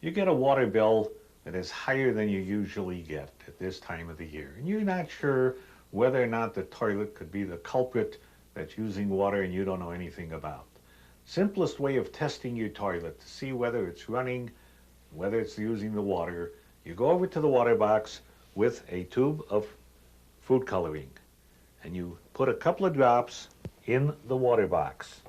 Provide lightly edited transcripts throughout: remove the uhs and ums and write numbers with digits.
You get a water bill that is higher than you usually get at this time of the year, and you're not sure whether or not the toilet could be the culprit that's using water and you don't know anything about. Simplest way of testing your toilet to see whether it's running, whether it's using the water, you go over to the water box with a tube of food coloring and you put a couple of drops in the water box.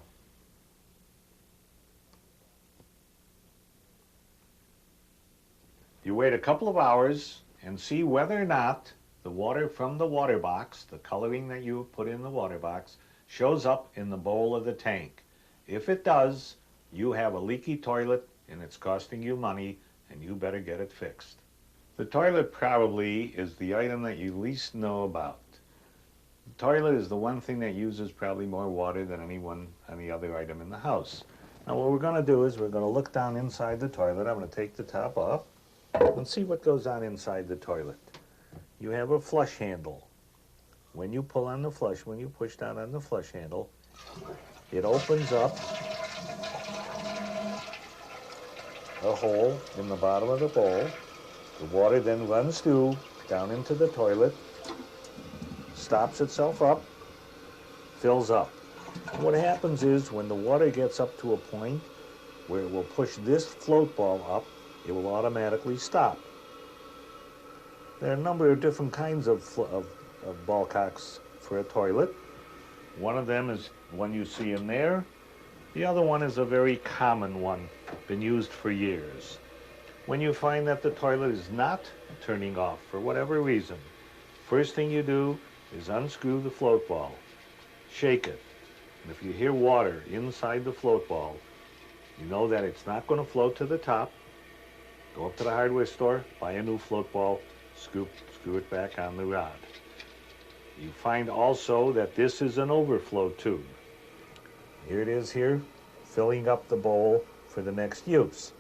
You wait a couple of hours and see whether or not the water from the water box, the coloring that you put in the water box, shows up in the bowl of the tank. If it does, you have a leaky toilet and it's costing you money and you better get it fixed. The toilet probably is the item that you least know about. The toilet is the one thing that uses probably more water than any other item in the house. Now what we're going to do is we're going to look down inside the toilet. I'm going to take the top off and see what goes on inside the toilet. You have a flush handle. When you pull on the flush, when you push down on the flush handle, it opens up a hole in the bottom of the bowl. The water then runs through down into the toilet, stops itself up, fills up. What happens is when the water gets up to a point where it will push this float ball up, it will automatically stop. There are a number of different kinds of ball cocks for a toilet. One of them is one you see in there. The other one is a very common one, been used for years. When you find that the toilet is not turning off for whatever reason, first thing you do is unscrew the float ball, shake it, and if you hear water inside the float ball, you know that it's not going to float to the top. Go up to the hardware store, buy a new float ball, screw it back on the rod. You find also that this is an overflow tube. Here it is here, filling up the bowl for the next use.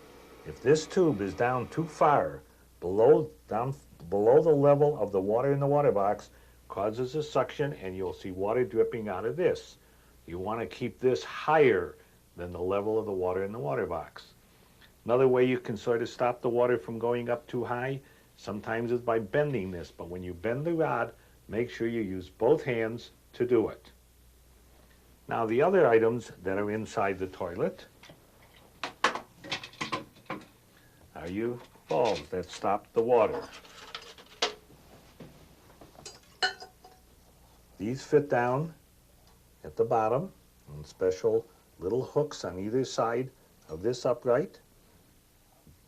If this tube is down too far, below the level of the water in the water box, causes a suction and you'll see water dripping out of this. You want to keep this higher than the level of the water in the water box. Another way you can sort of stop the water from going up too high, sometimes is by bending this, but when you bend the rod, make sure you use both hands to do it. Now the other items that are inside the toilet are your valves that stop the water. These fit down at the bottom on special little hooks on either side of this upright,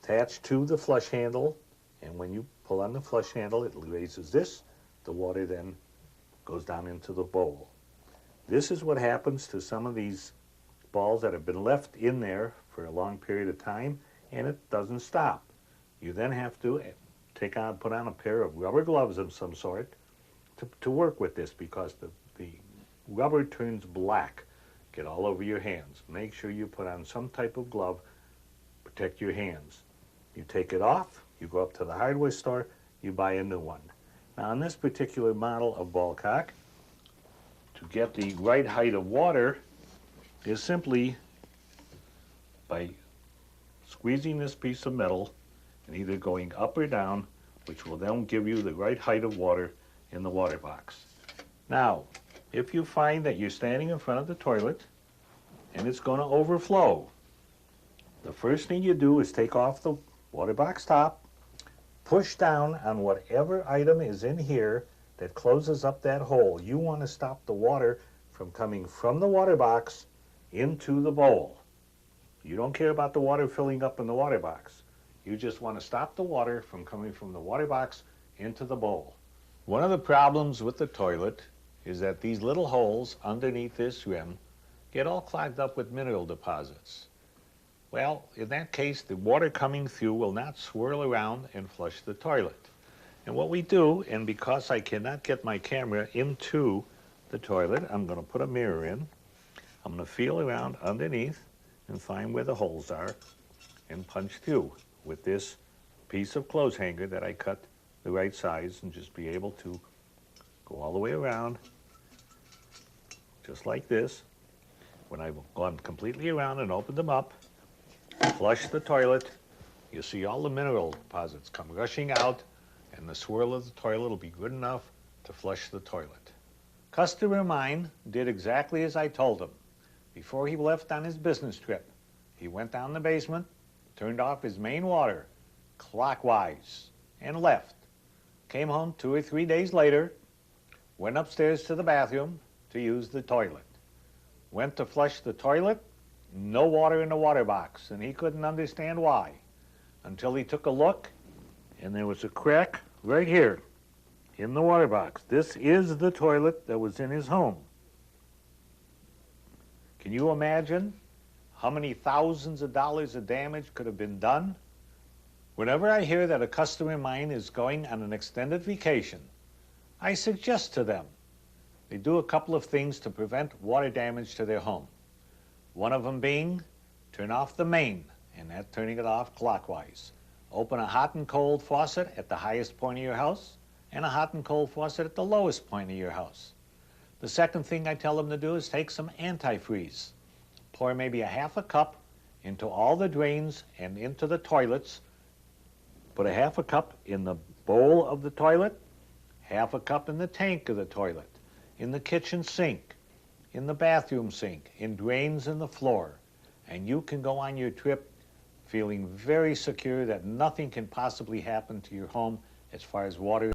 attached to the flush handle, and when you pull on the flush handle, it raises this. The water then goes down into the bowl. This is what happens to some of these balls that have been left in there for a long period of time, and it doesn't stop. You then have to put on a pair of rubber gloves of some sort to work with this, because the rubber turns black, get all over your hands. Make sure you put on some type of glove, protect your hands. You take it off, you go up to the hardware store, you buy a new one. Now on this particular model of ball cock, to get the right height of water is simply by squeezing this piece of metal and either going up or down, which will then give you the right height of water in the water box. Now, if you find that you're standing in front of the toilet and it's going to overflow, the first thing you do is take off the water box top, push down on whatever item is in here that closes up that hole. You want to stop the water from coming from the water box into the bowl. You don't care about the water filling up in the water box. You just want to stop the water from coming from the water box into the bowl. One of the problems with the toilet is that these little holes underneath this rim get all clogged up with mineral deposits. Well, in that case, the water coming through will not swirl around and flush the toilet. And what we do, and because I cannot get my camera into the toilet, I'm going to put a mirror in. I'm going to feel around underneath and find where the holes are and punch through with this piece of clothes hanger that I cut the right size, and just be able to go all the way around, just like this. When I've gone completely around and opened them up, flush the toilet, you see all the mineral deposits come rushing out, and the swirl of the toilet will be good enough to flush the toilet. Customer of mine did exactly as I told him. Before he left on his business trip, he went down the basement, turned off his main water clockwise, and left. Came home 2 or 3 days later, went upstairs to the bathroom to use the toilet. Went to flush the toilet, no water in the water box, and he couldn't understand why, until he took a look, and there was a crack right here in the water box. This is the toilet that was in his home. Can you imagine how many thousands of dollars of damage could have been done? Whenever I hear that a customer of mine is going on an extended vacation, I suggest to them they do a couple of things to prevent water damage to their home. One of them being turn off the main, and that's turning it off clockwise. Open a hot and cold faucet at the highest point of your house and a hot and cold faucet at the lowest point of your house. The second thing I tell them to do is take some antifreeze. Pour maybe a half a cup into all the drains and into the toilets. Put a half a cup in the bowl of the toilet, half a cup in the tank of the toilet, in the kitchen sink, in the bathroom sink, in drains in the floor. And you can go on your trip feeling very secure that nothing can possibly happen to your home as far as water